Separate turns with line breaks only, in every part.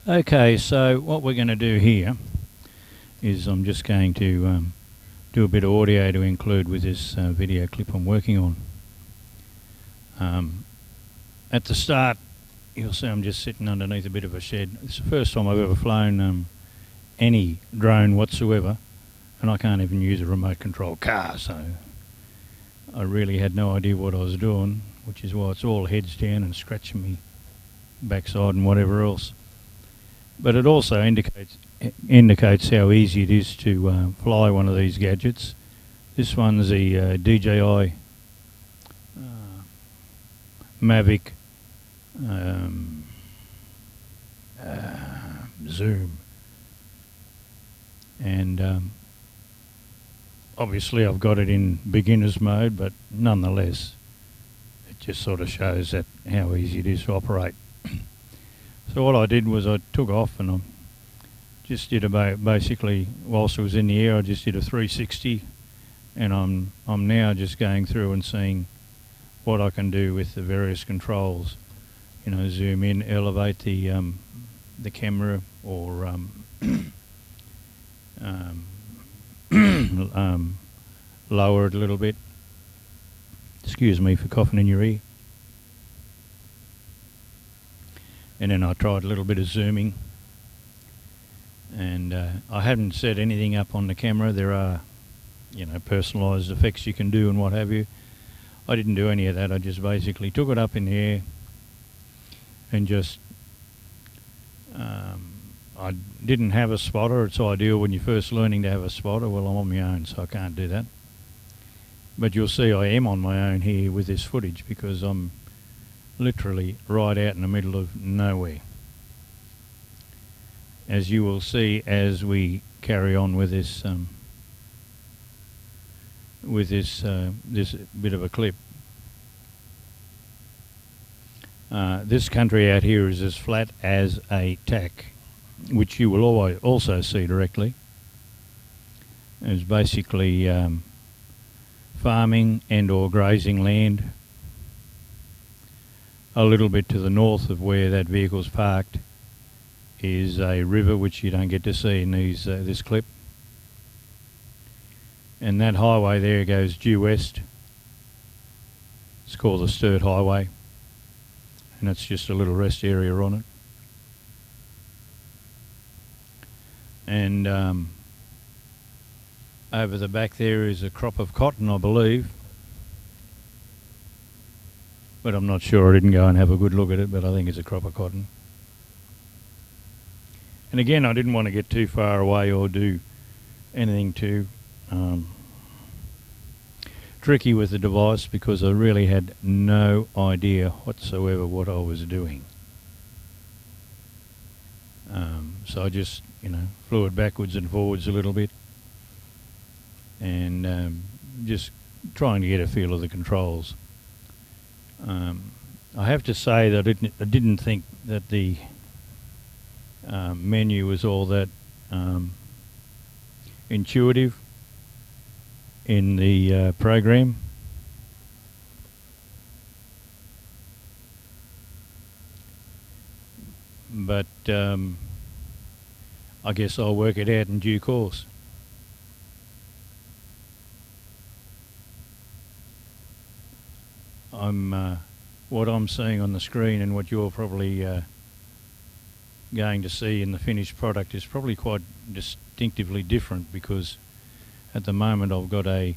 Okay, so what we're going to do here is I'm just going to do a bit of audio to include with this video clip I'm working on. At the start, you'll see I'm just sitting underneath a bit of a shed. It's the first time I've ever flown any drone whatsoever, and I can't even use a remote control car, so I really had no idea what I was doing, which is why it's all heads down and scratching me backside and whatever else. But it also indicates how easy it is to fly one of these gadgets. This one's the DJI Mavic Zoom, and obviously I've got it in beginner's mode, but nonetheless it just sort of shows that how easy it is to operate. So what I did was I took off and I just did about, basically whilst I was in the air, I just did a 360, and I'm now just going through and seeing what I can do with the various controls. You know, zoom in, elevate the camera, or lower it a little bit. Excuse me for coughing in your ear. And then I tried a little bit of zooming, and I haven't set anything up on the camera. There are, you know, personalised effects you can do and what have you. I didn't do any of that. I just basically took it up in the air and just I didn't have a spotter. It's ideal when you're first learning to have a spotter. Well, I'm on my own, so I can't do that. But you'll see I am on my own here with this footage because I'm literally right out in the middle of nowhere, as you will see as we carry on with this this bit of a clip. This country out here is as flat as a tack, which you will always also see directly. It's basically farming and or grazing land. A little bit to the north of where that vehicle's parked is a river, which you don't get to see in this clip. And that highway there goes due west. It's called the Sturt Highway, and that's just a little rest area on it. And over the back there is a crop of cotton, I believe. But I'm not sure. I didn't go and have a good look at it, but I think it's a crop of cotton. And again, I didn't want to get too far away or do anything too tricky with the device, because I really had no idea whatsoever what I was doing. So I just, you know, flew it backwards and forwards a little bit, and just trying to get a feel of the controls. I have to say that I didn't think that the menu was all that intuitive in the program. But I guess I'll work it out in due course. What I'm seeing on the screen and what you're probably going to see in the finished product is probably quite distinctively different, because at the moment I've got in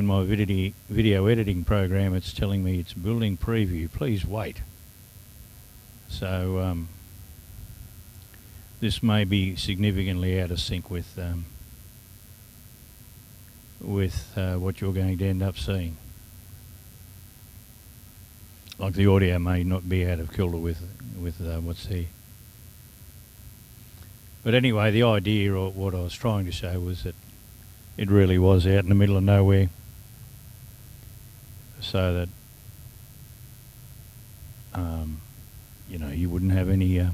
my video editing program, it's telling me it's building preview, please wait. So this may be significantly out of sync with what you're going to end up seeing. Like the audio may not be out of kilter with what's here. But anyway, the idea, or what I was trying to show, was that it really was out in the middle of nowhere, so that you know, you wouldn't have any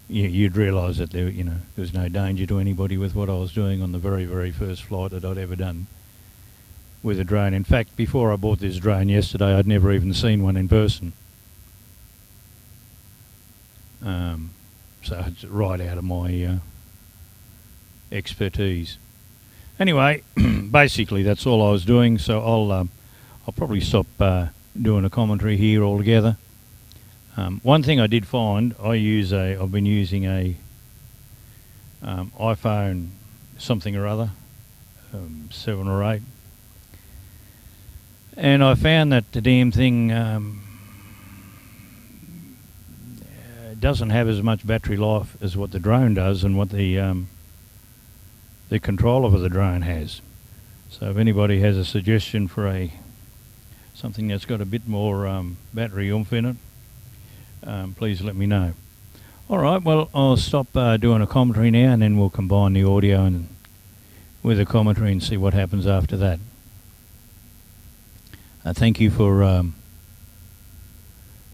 you'd realise that there was no danger to anybody with what I was doing on the very, very first flight that I'd ever done with a drone. In fact, before I bought this drone yesterday, I'd never even seen one in person. So it's right out of my expertise. Anyway, basically that's all I was doing. So I'll probably stop doing a commentary here altogether. One thing I did find, I've been using a iPhone something or other, 7 or 8, and I found that the damn thing doesn't have as much battery life as what the drone does and what the controller for the drone has. So if anybody has a suggestion for something that's got a bit more battery oomph in it, please let me know. Alright, well I'll stop doing a commentary now, and then we'll combine the audio and with the commentary and see what happens after that. Thank you for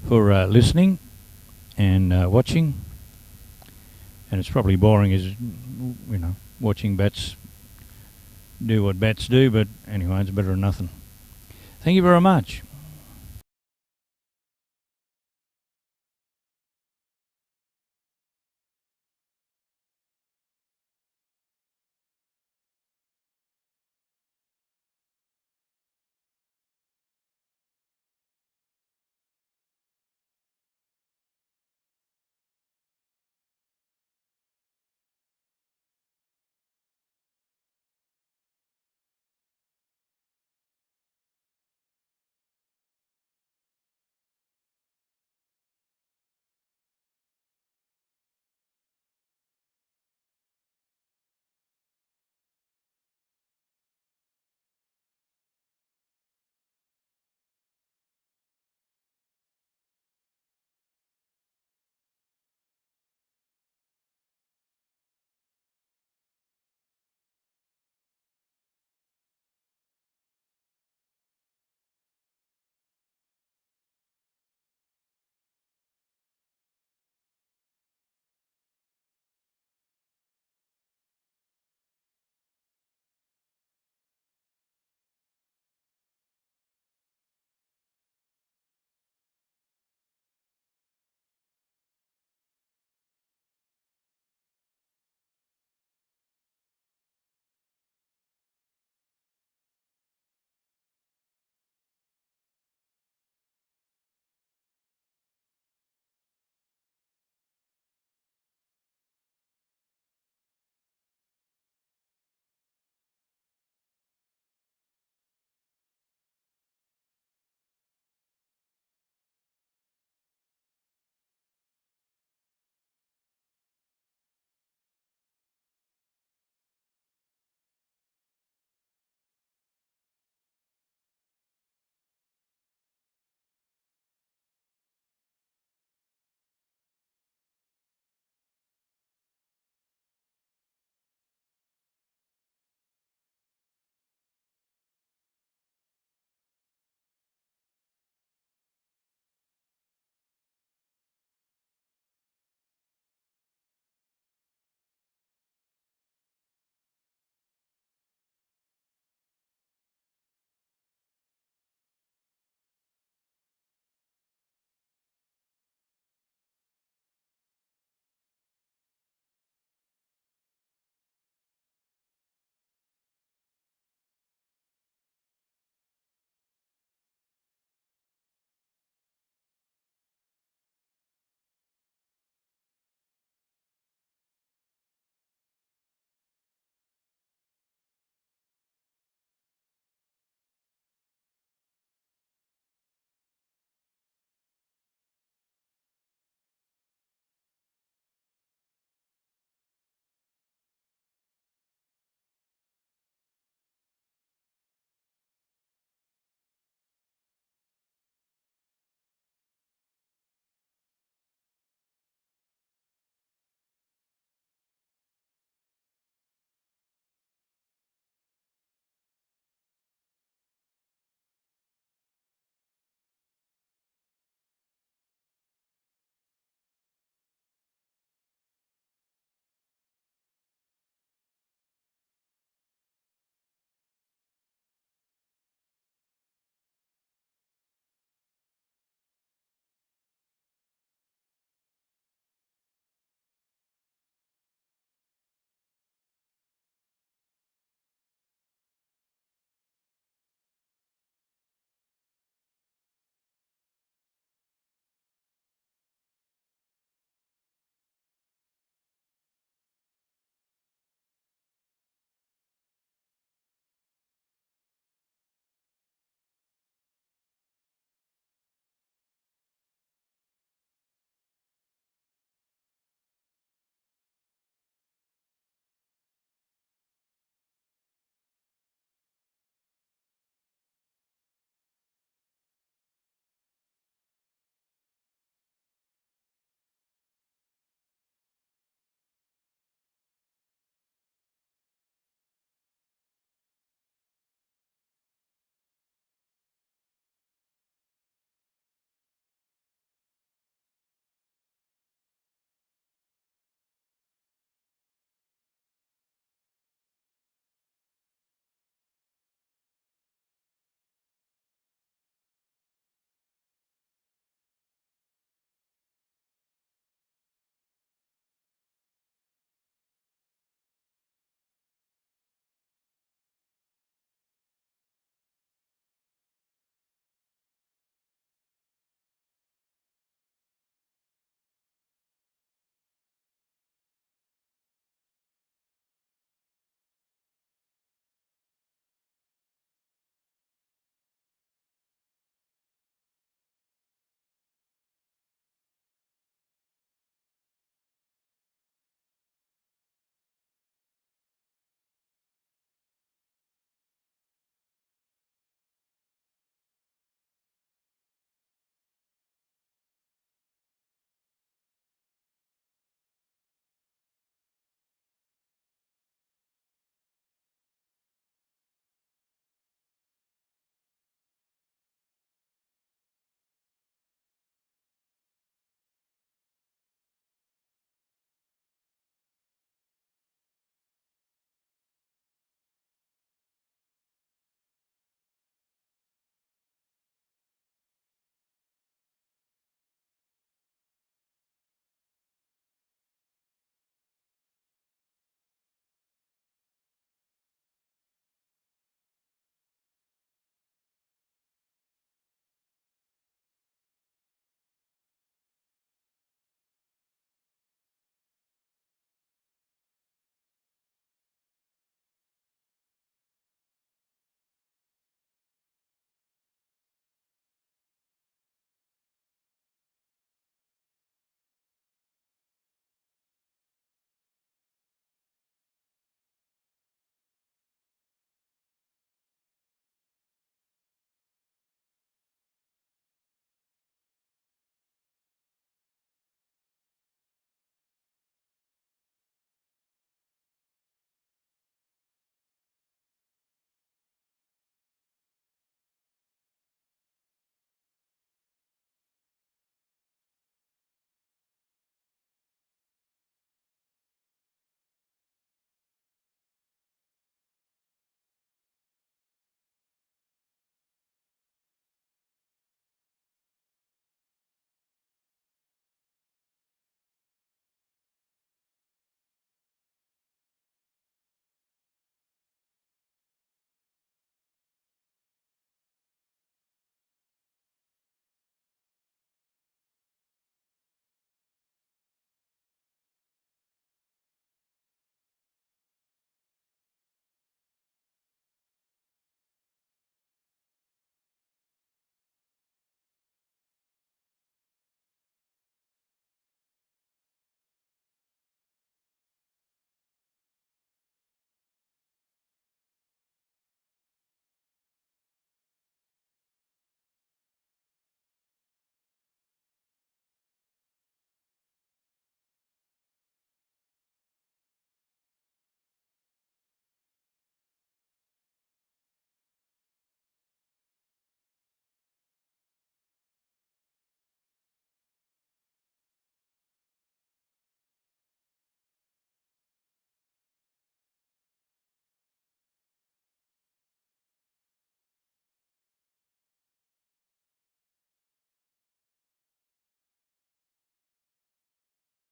listening and watching. And it's probably boring, as you know, watching bats do what bats do, but anyway, it's better than nothing. Thank you very much.